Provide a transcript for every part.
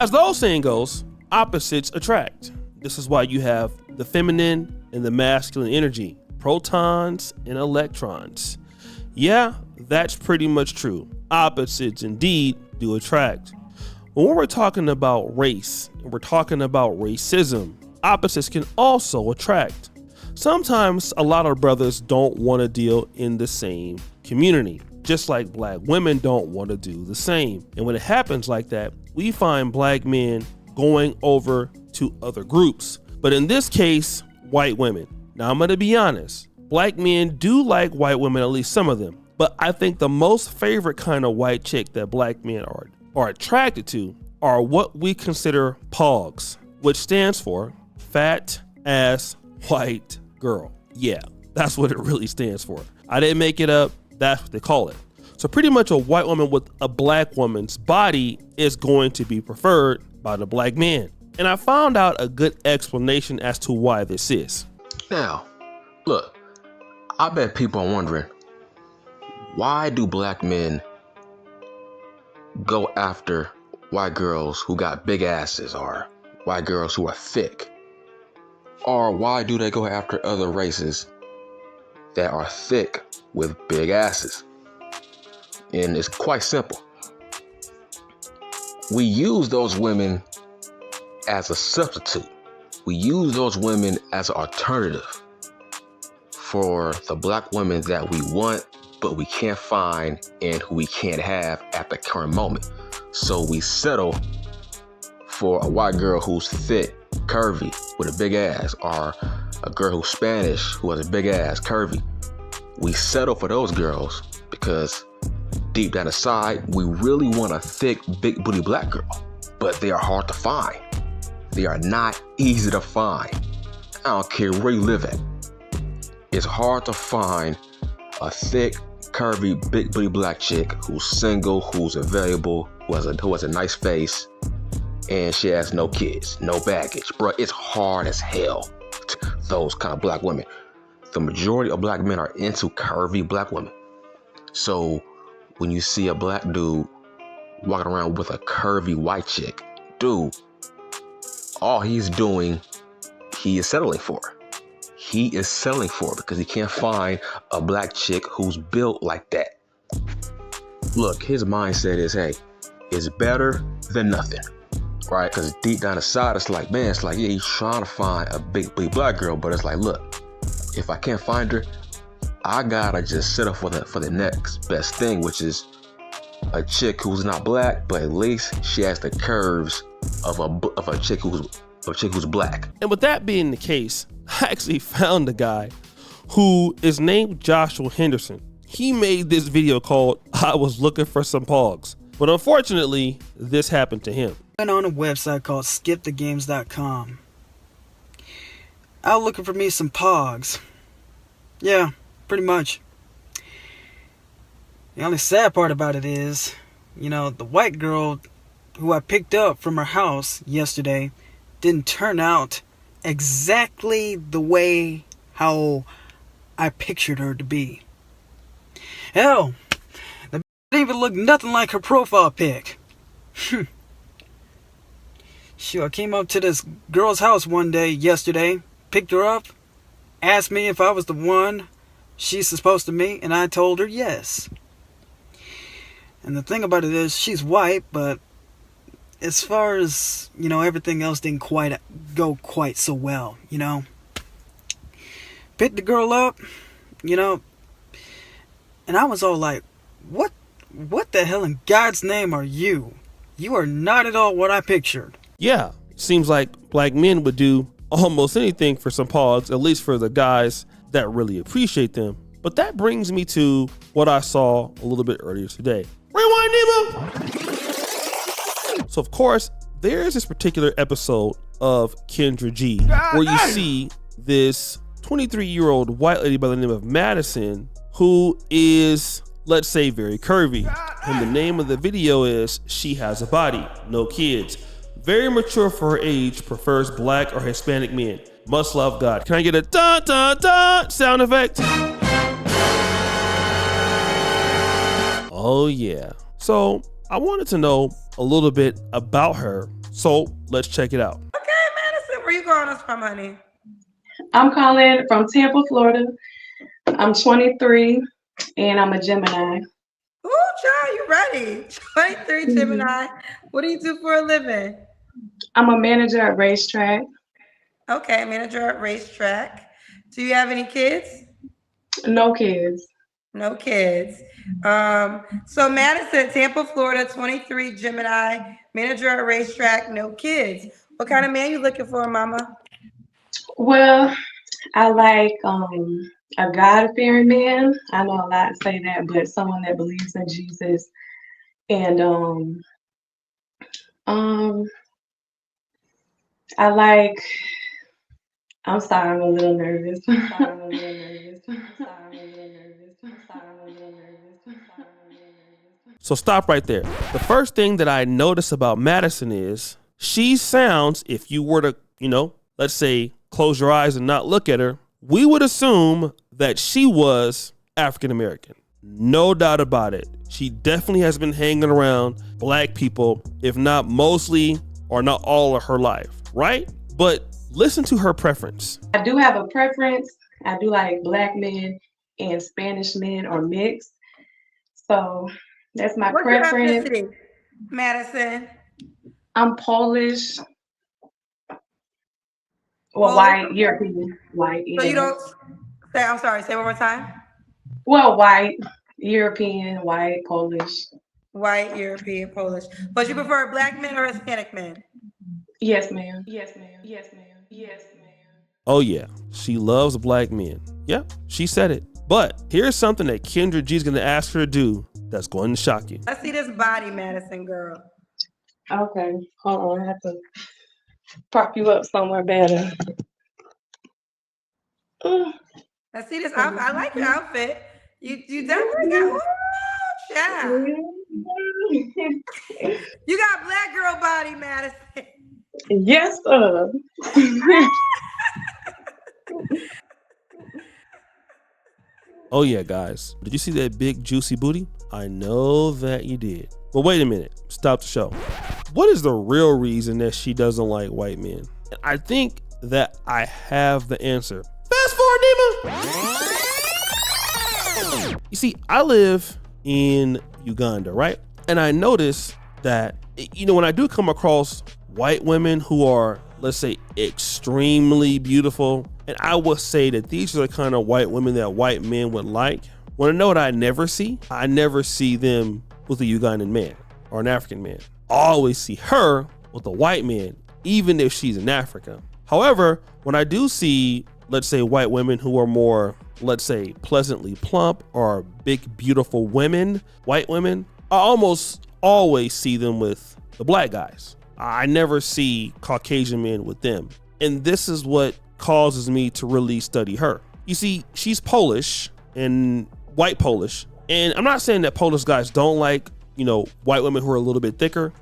As the old saying goes, opposites attract. This is why you have the feminine and the masculine energy, protons and electrons. Yeah, that's pretty much true. Opposites indeed do attract. When we're talking about race and we're talking about racism, opposites can also attract. Sometimes a lot of brothers don't want to deal in the same community, just like black women don't want to do the same. And when it happens like that, we find black men going over to other groups. But in this case, white women. Now I'm going to be honest, black men do like white women, at least some of them. But I think the most favorite kind of white chick that black men are attracted to are what we consider POGs, which stands for fat ass white girl. Yeah, that's what it really stands for. I didn't make it up. That's what they call it. So pretty much a white woman with a black woman's body is going to be preferred by the black man. And I found out a good explanation as to why this is. Now, look, I bet people are wondering, why do black men go after white girls who got big asses, or white girls who are thick? Or why do they go after other races that are thick with big asses? And it's quite simple. We use those women as a substitute. We use those women as an alternative for the black women that we want, but we can't find and who we can't have at the current moment. So we settle for a white girl who's thick, curvy, with a big ass, or a girl who's Spanish who has a big ass, curvy. We settle for those girls because deep down inside, we really want a thick, big booty black girl, but they are hard to find. They are not easy to find. I don't care where you live at. It's hard to find a thick, curvy, big booty black chick who's single, who's available, who has a nice face, and she has no kids, no baggage. Bro, it's hard as hell. Those kind of black women. The majority of black men are into curvy black women. So when you see a black dude walking around with a curvy white chick, dude, all he's doing, he is settling for. He is settling for because he can't find a black chick who's built like that. Look, his mindset is, hey, it's better than nothing, right? Because deep down inside, it's like, man, it's like, yeah, he's trying to find a big black girl, but it's like, look, if I can't find her, I gotta just settle for the next best thing, which is a chick who's not black, but at least she has the curves of a chick who's black. And with that being the case, I actually found a guy who is named Joshua Henderson. He made this video called "I Was Looking for Some Pogs," but unfortunately, this happened to him. I went on a website called skipthegames.com. I was looking for me some pogs. Yeah, pretty much. The only sad part about it is, the white girl who I picked up from her house yesterday didn't turn out exactly the way how I pictured her to be. Hell, the didn't even look nothing like her profile pic. Shoot, I came up to this girl's house one day yesterday, picked her up, asked me if I was the one she's supposed to meet, and I told her yes. And the thing about it is, she's white, but as far as, everything else didn't go quite so well, Picked the girl up, and I was all like, what the hell in God's name are you? You are not at all what I pictured. Yeah, seems like black men would do almost anything for some pogs, at least for the guys that really appreciate them. But that brings me to what I saw a little bit earlier today. Rewind, Nemon! So of course, there's this particular episode of Kendra G where you see this 23-year-old white lady by the name of Madison who is, let's say, very curvy. And the name of the video is She Has a Body, No Kids. Very mature for her age, prefers black or Hispanic men. Must love God. Can I get a dun dun dun sound effect? Oh yeah. So I wanted to know a little bit about her So let's check it out. Okay, Madison, where you calling us from, honey? I'm calling from Tampa, Florida. I'm 23 and I'm a Gemini. Ooh, child, you ready? 23 Gemini. What do you do for a living? I'm a manager at racetrack. Okay, manager at racetrack. Do you have any kids? No kids. No kids. So Madison, Tampa, Florida, 23 Gemini, manager at racetrack, no kids. What kind of man you looking for, mama? Well, I like a God-fearing man. I know a lot say that, but someone that believes in Jesus. And I like. I'm sorry, I'm a little nervous. So stop right there. The first thing that I notice about Madison is she sounds, if you were to, let's say, close your eyes and not look at her, we would assume that she was African American. No doubt about it. She definitely has been hanging around black people, if not mostly or not all of her life, right? But listen to her preference. I do have a preference. I do like black men and Spanish men or mixed. So that's my preference. What's your ethnicity, Madison? I'm Polish. Well, white, European, white. So you don't say, I'm sorry, say one more time. Well, white, European, white, Polish. White, European, Polish. But you prefer black men or Hispanic men? Yes, ma'am. Yes, ma'am. Yes, ma'am. Yes, ma'am. Oh, yeah. She loves black men. Yep, she said it. But here's something that Kendra G is going to ask her to do that's going to shock you. Let's see this body, Madison, girl. Okay, hold on. I have to prop you up somewhere better. Let's see this outfit. I like your outfit. You definitely got, child. You got black girl body, Madison. Yes, sir. Oh yeah, guys. Did you see that big juicy booty? I know that you did. But wait a minute. Stop the show. What is the real reason that she doesn't like white men? I think that I have the answer. Fast forward, Nemon. You see, I live in Uganda, right? And I notice that, when I do come across white women who are, let's say, extremely beautiful, and I will say that these are the kind of white women that white men would like. Want to know what I never see? I never see them with a Ugandan man or an African man. I always see her with a white man, even if she's in Africa. However, when I do see, let's say, white women who are more, let's say, pleasantly plump or big, beautiful women, white women, I almost always see them with the black guys. I never see Caucasian men with them. And this is what causes me to really study her. You see, she's Polish and white Polish. And I'm not saying that Polish guys don't like, white women who are a little bit thicker,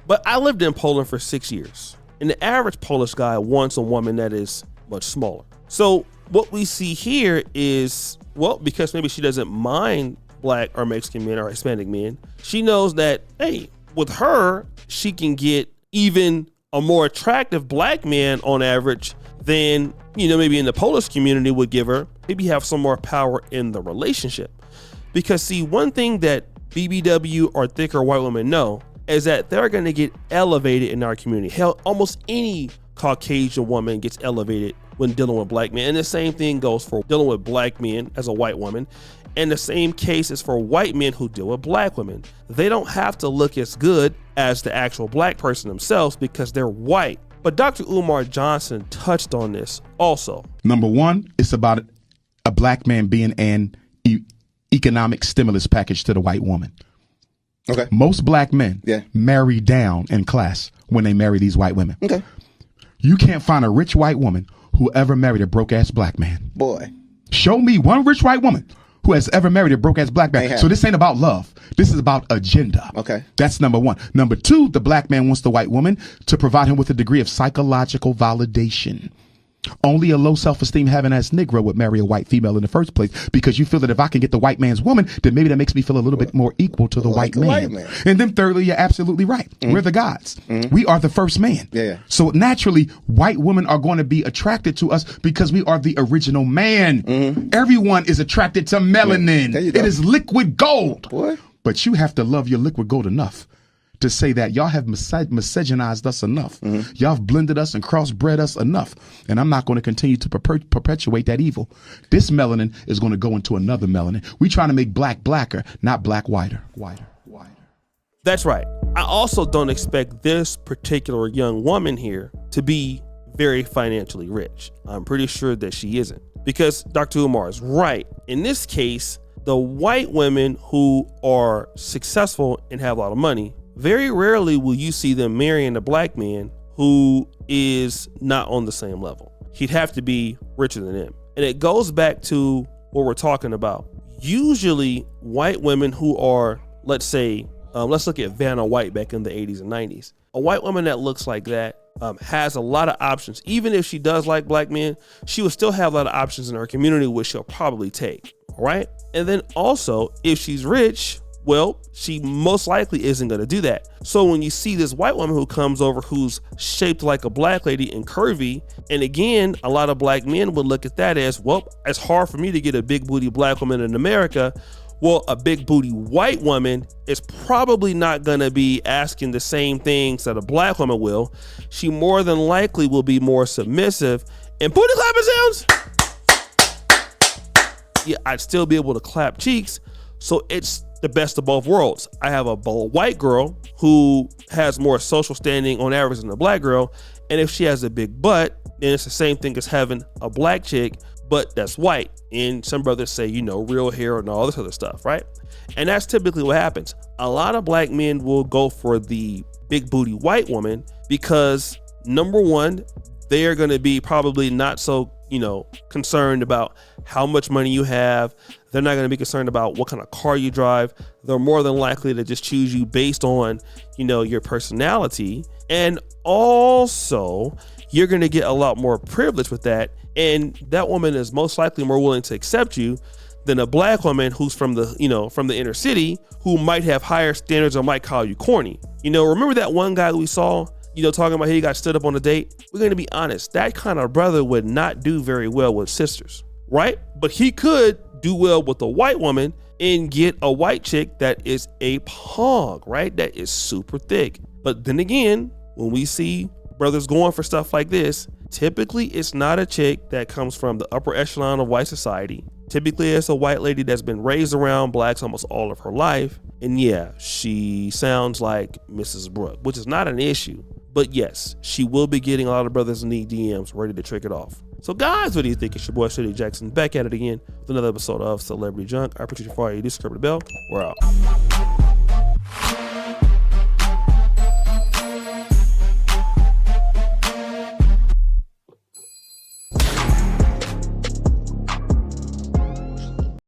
but I lived in Poland for 6 years. And the average Polish guy wants a woman that is much smaller. So what we see here is, because maybe she doesn't mind black or Mexican men or Hispanic men, she knows that, hey, with her, she can get even a more attractive black man on average than, maybe in the Polish community would give her. Maybe have some more power in the relationship. Because see, one thing that BBW or thicker white women know is that they're going to get elevated in our community. Hell, almost any Caucasian woman gets elevated when dealing with black men. And the same thing goes for dealing with black men as a white woman. And the same case is for white men who deal with black women. They don't have to look as good as the actual black person themselves because they're white. But Dr. Umar Johnson touched on this also. Number one, it's about a black man being an economic stimulus package to the white woman. Okay. Most black men marry down in class when they marry these white women. Okay. You can't find a rich white woman who ever married a broke-ass black man. Boy. Show me one rich white woman who has ever married a broke-ass black man. So this ain't about love. This is about agenda. Okay. That's number one. Number two, the black man wants the white woman to provide him with a degree of psychological validation. Only a low self-esteem having ass Negro would marry a white female in the first place, because you feel that if I can get the white man's woman, then maybe that makes me feel a little bit more equal to the white man. And then thirdly, you're absolutely right. We're the gods. We are the first man. So naturally, white women are going to be attracted to us because we are the original man. Everyone is attracted to melanin. It is liquid gold. But you have to love your liquid gold enough to say that y'all have misogynized us enough. Y'all have blended us and crossbred us enough. And I'm not going to continue to perpetuate that evil. This melanin is going to go into another melanin. We trying to make black blacker, not black whiter. That's right. I also don't expect this particular young woman here to be very financially rich. I'm pretty sure that she isn't. Because Dr. Umar is right. In this case, the white women who are successful and have a lot of money, very rarely will you see them marrying a black man who is not on the same level. He'd have to be richer than them. And it goes back to what we're talking about. Usually white women who are, let's say, let's look at Vanna White back in the 80s and 90s. A white woman that looks like that has a lot of options. Even if she does like black men, she will still have a lot of options in her community, which she'll probably take. All right. And then also, if she's rich, well, she most likely isn't going to do that. So when you see this white woman who comes over who's shaped like a black lady and curvy, and again, a lot of black men would look at that as, well, it's hard for me to get a big booty black woman in America. Well, a big booty white woman is probably not going to be asking the same things that a black woman will. She more than likely will be more submissive. And booty clapping sounds, yeah, I'd still be able to clap cheeks. So it's the best of both worlds. I have a white girl who has more social standing on average than a black girl. And if she has a big butt, then it's the same thing as having a black chick, but that's white. And some brothers say, you know, real hair and all this other stuff, right? And that's typically what happens. A lot of black men will go for the big booty white woman because, number one, they are going to be probably not so, concerned about how much money you have. They're not going to be concerned about what kind of car you drive. They're more than likely to just choose you based on, your personality. And also, you're going to get a lot more privilege with that. And that woman is most likely more willing to accept you than a black woman who's from the inner city, who might have higher standards or might call you corny. Remember that one guy we saw, talking about how he got stood up on a date? We're going to be honest. That kind of brother would not do very well with sisters, right? But he could do well with a white woman and get a white chick that is a pog, right? That is super thick. But then again, when we see brothers going for stuff like this, typically it's not a chick that comes from the upper echelon of white society. Typically it's a white lady that's been raised around blacks almost all of her life. And yeah, she sounds like Mrs. Brooke, which is not an issue. But yes, she will be getting a lot of brothers in the DMs ready to trick it off. So guys, what do you think? It's your boy City Jackson back at it again with another episode of Celebrity Junk. I appreciate you for all you do. Subscribe to the bell. We're out.